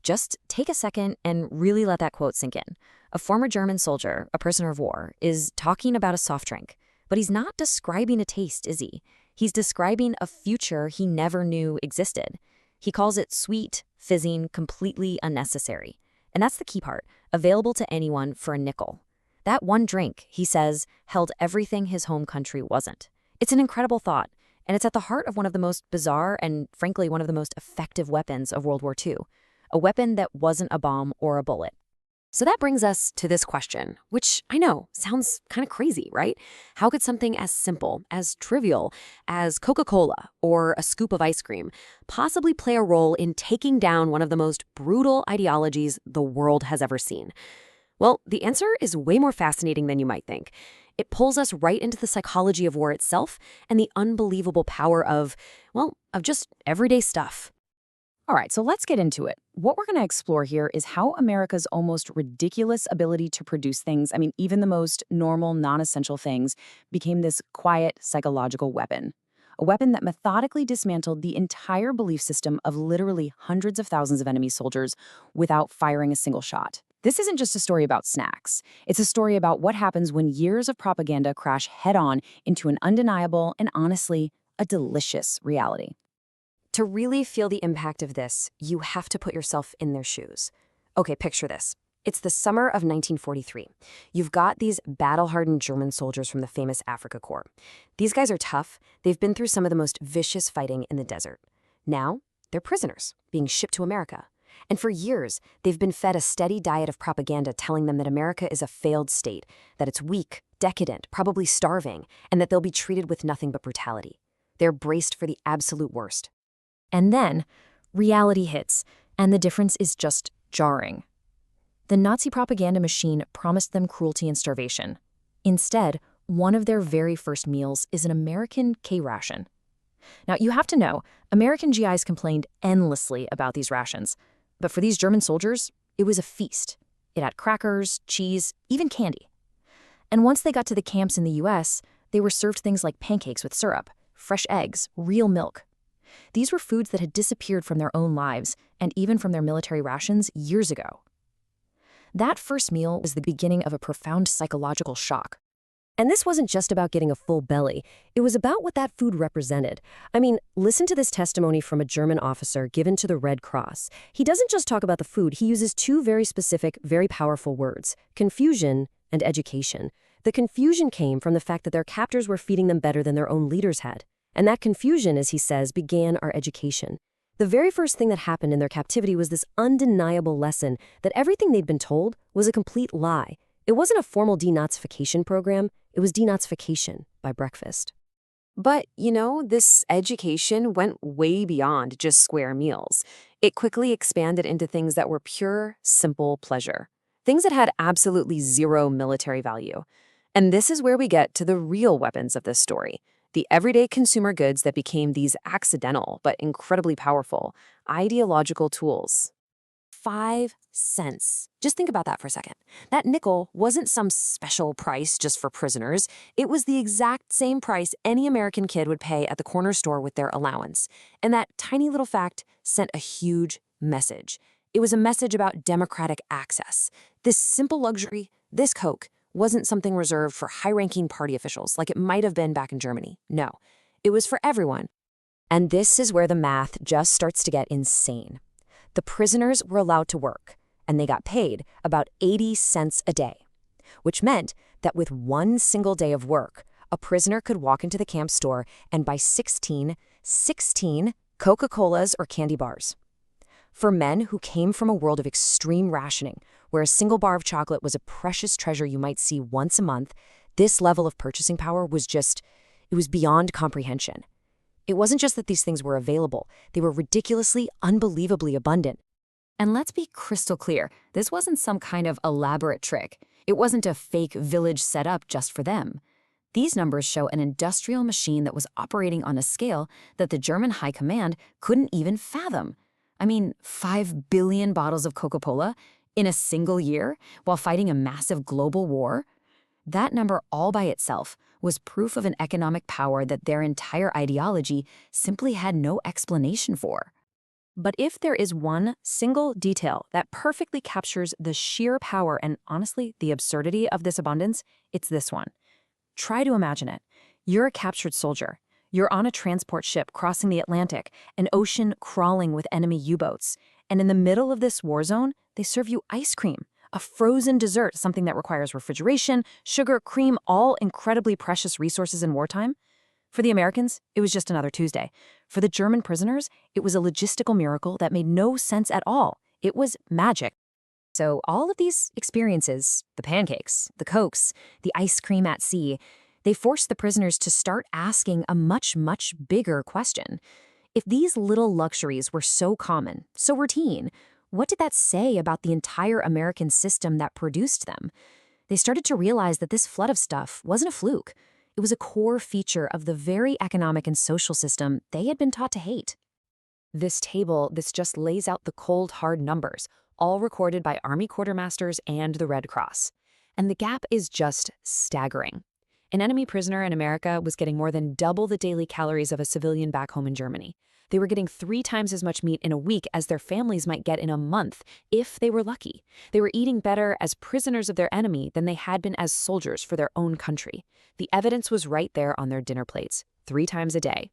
Just take a second and really let that quote sink in. A former German soldier, a prisoner of war, is talking about a soft drink. But he's not describing a taste, is he? He's describing a future he never knew existed. He calls it sweet, fizzing, completely unnecessary. And that's the key part, available to anyone for a nickel. That one drink, he says, held everything his home country wasn't. It's an incredible thought, and it's at the heart of one of the most bizarre and, frankly, one of the most effective weapons of World War II. A weapon that wasn't a bomb or a bullet. So that brings us to this question, which I know sounds kind of crazy, right? How could something as simple, as trivial as Coca-Cola or a scoop of ice cream possibly play a role in taking down one of the most brutal ideologies the world has ever seen? Well, the answer is way more fascinating than you might think. It pulls us right into the psychology of war itself and the unbelievable power of just everyday stuff. All right, so let's get into it. What we're going to explore here is how America's almost ridiculous ability to produce things, even the most normal, non-essential things, became this quiet psychological weapon. A weapon that methodically dismantled the entire belief system of literally hundreds of thousands of enemy soldiers without firing a single shot. This isn't just a story about snacks. It's a story about what happens when years of propaganda crash head-on into an undeniable and honestly, a delicious reality. To really feel the impact of this, you have to put yourself in their shoes. Okay, picture this. It's the summer of 1943. You've got these battle-hardened German soldiers from the famous Africa Corps. These guys are tough. They've been through some of the most vicious fighting in the desert. Now, they're prisoners, being shipped to America. And for years, they've been fed a steady diet of propaganda telling them that America is a failed state, that it's weak, decadent, probably starving, and that they'll be treated with nothing but brutality. They're braced for the absolute worst. And then, reality hits, and the difference is just jarring. The Nazi propaganda machine promised them cruelty and starvation. Instead, one of their very first meals is an American K-ration. Now, you have to know, American GIs complained endlessly about these rations. But for these German soldiers, it was a feast. It had crackers, cheese, even candy. And once they got to the camps in the US, they were served things like pancakes with syrup, fresh eggs, real milk. These were foods that had disappeared from their own lives and even from their military rations years ago. That first meal was the beginning of a profound psychological shock. And this wasn't just about getting a full belly. It was about what that food represented. Listen to this testimony from a German officer given to the Red Cross. He doesn't just talk about the food. He uses two very specific, very powerful words: confusion and education. The confusion came from the fact that their captors were feeding them better than their own leaders had. And that confusion, as he says, began our education. The very first thing that happened in their captivity was this undeniable lesson that everything they'd been told was a complete lie. It wasn't a formal denazification program, it was denazification by breakfast. But, this education went way beyond just square meals. It quickly expanded into things that were pure, simple pleasure. Things that had absolutely zero military value. And this is where we get to the real weapons of this story. The everyday consumer goods that became these accidental but incredibly powerful ideological tools. 5 cents. Just think about that for a second. That nickel wasn't some special price just for prisoners. It was the exact same price any American kid would pay at the corner store with their allowance. And that tiny little fact sent a huge message. It was a message about democratic access. This simple luxury, this Coke, wasn't something reserved for high-ranking party officials like it might have been back in Germany. No, it was for everyone. And this is where the math just starts to get insane. The prisoners were allowed to work, and they got paid about 80 cents a day, which meant that with one single day of work, a prisoner could walk into the camp store and buy 16 Coca-Colas or candy bars. For men who came from a world of extreme rationing, where a single bar of chocolate was a precious treasure you might see once a month, this level of purchasing power was beyond comprehension. It wasn't just that these things were available, they were ridiculously, unbelievably abundant. And let's be crystal clear, this wasn't some kind of elaborate trick. It wasn't a fake village set up just for them. These numbers show an industrial machine that was operating on a scale that the German high command couldn't even fathom. 5 billion bottles of Coca-Cola in a single year while fighting a massive global war? That number all by itself was proof of an economic power that their entire ideology simply had no explanation for. But if there is one single detail that perfectly captures the sheer power and, honestly, the absurdity of this abundance, it's this one. Try to imagine it. You're a captured soldier. You're on a transport ship crossing the Atlantic, an ocean crawling with enemy U-boats. And in the middle of this war zone, they serve you ice cream, a frozen dessert, something that requires refrigeration, sugar, cream, all incredibly precious resources in wartime. For the Americans, it was just another Tuesday. For the German prisoners, it was a logistical miracle that made no sense at all. It was magic. So all of these experiences, the pancakes, the Cokes, the ice cream at sea, they forced the prisoners to start asking a much, much bigger question. If these little luxuries were so common, so routine, what did that say about the entire American system that produced them? They started to realize that this flood of stuff wasn't a fluke. It was a core feature of the very economic and social system they had been taught to hate. This table, this just lays out the cold, hard numbers, all recorded by Army quartermasters and the Red Cross. And the gap is just staggering. An enemy prisoner in America was getting more than double the daily calories of a civilian back home in Germany. They were getting 3 times as much meat in a week as their families might get in a month, if they were lucky. They were eating better as prisoners of their enemy than they had been as soldiers for their own country. The evidence was right there on their dinner plates, 3 times a day.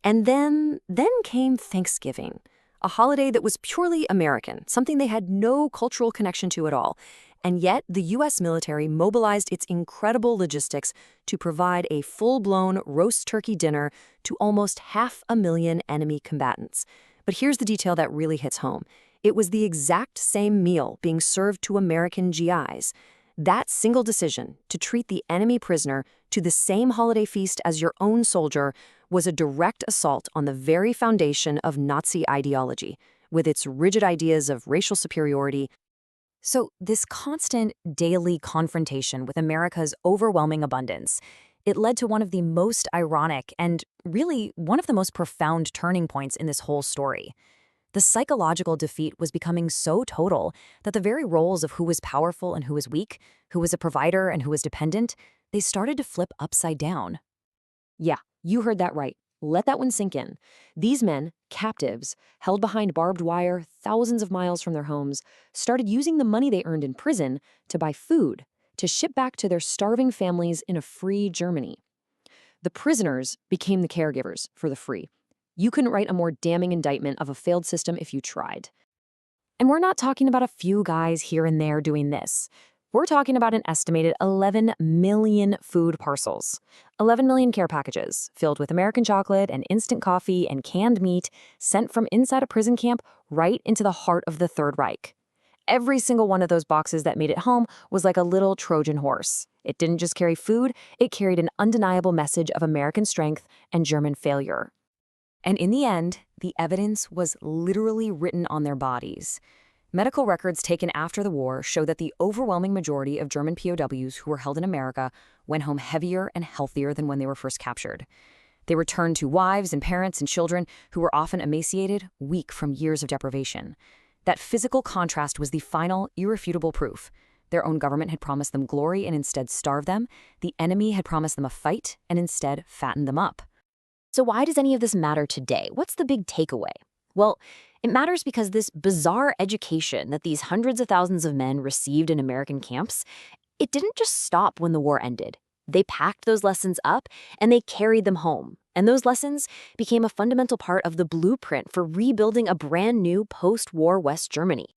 And then came Thanksgiving, a holiday that was purely American, something they had no cultural connection to at all. And yet, the U.S. military mobilized its incredible logistics to provide a full-blown roast turkey dinner to almost 500,000 enemy combatants. But here's the detail that really hits home. It was the exact same meal being served to American GIs. That single decision to treat the enemy prisoner to the same holiday feast as your own soldier was a direct assault on the very foundation of Nazi ideology, with its rigid ideas of racial superiority. So this constant daily confrontation with America's overwhelming abundance, it led to one of the most ironic and really one of the most profound turning points in this whole story. The psychological defeat was becoming so total that the very roles of who was powerful and who was weak, who was a provider and who was dependent, they started to flip upside down. Yeah, you heard that right. Let that one sink in. These men, captives, held behind barbed wire thousands of miles from their homes, started using the money they earned in prison to buy food, to ship back to their starving families in a free Germany. The prisoners became the caregivers for the free. You couldn't write a more damning indictment of a failed system if you tried. And we're not talking about a few guys here and there doing this. We're talking about an estimated 11 million food parcels, 11 million care packages filled with American chocolate and instant coffee and canned meat sent from inside a prison camp right into the heart of the Third Reich. Every single one of those boxes that made it home was like a little Trojan horse. It didn't just carry food, it carried an undeniable message of American strength and German failure. And in the end, the evidence was literally written on their bodies. Medical records taken after the war show that the overwhelming majority of German POWs who were held in America went home heavier and healthier than when they were first captured. They returned to wives and parents and children who were often emaciated, weak from years of deprivation. That physical contrast was the final, irrefutable proof. Their own government had promised them glory and instead starved them. The enemy had promised them a fight and instead fattened them up. So why does any of this matter today? What's the big takeaway? Well, it matters because this bizarre education that these hundreds of thousands of men received in American camps, it didn't just stop when the war ended. They packed those lessons up and they carried them home. And those lessons became a fundamental part of the blueprint for rebuilding a brand new post-war West Germany.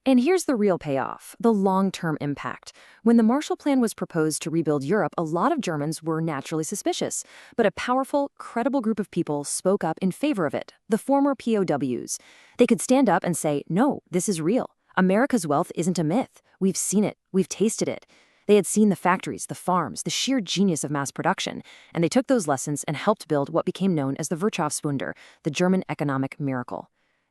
And here's the real payoff, the long-term impact. When the Marshall Plan was proposed to rebuild Europe, a lot of Germans were naturally suspicious. But a powerful, credible group of people spoke up in favor of it, the former POWs. They could stand up and say, no, this is real. America's wealth isn't a myth. We've seen it. We've tasted it. They had seen the factories, the farms, the sheer genius of mass production, and they took those lessons and helped build what became known as the Wirtschaftswunder, the German economic miracle.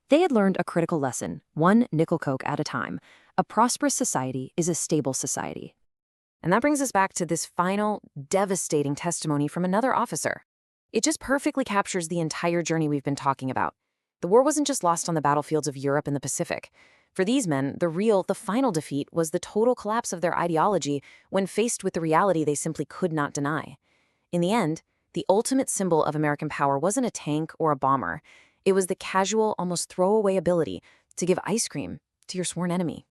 They had learned a critical lesson, one nickel Coke at a time. A prosperous society is a stable society. And that brings us back to this final, devastating testimony from another officer. It just perfectly captures the entire journey we've been talking about. The war wasn't just lost on the battlefields of Europe and the Pacific. For these men, the final defeat was the total collapse of their ideology when faced with the reality they simply could not deny. In the end, the ultimate symbol of American power wasn't a tank or a bomber. It was the casual, almost throwaway ability to give ice cream to your sworn enemy.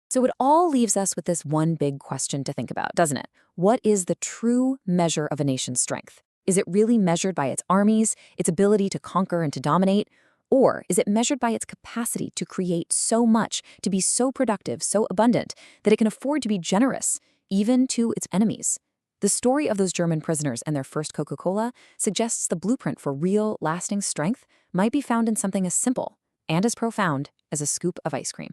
So it all leaves us with this one big question to think about, doesn't it? What is the true measure of a nation's strength? Is it really measured by its armies, its ability to conquer and to dominate? Or is it measured by its capacity to create so much, to be so productive, so abundant, that it can afford to be generous, even to its enemies? The story of those German prisoners and their first Coca-Cola suggests the blueprint for real, lasting strength might be found in something as simple and as profound as a scoop of ice cream.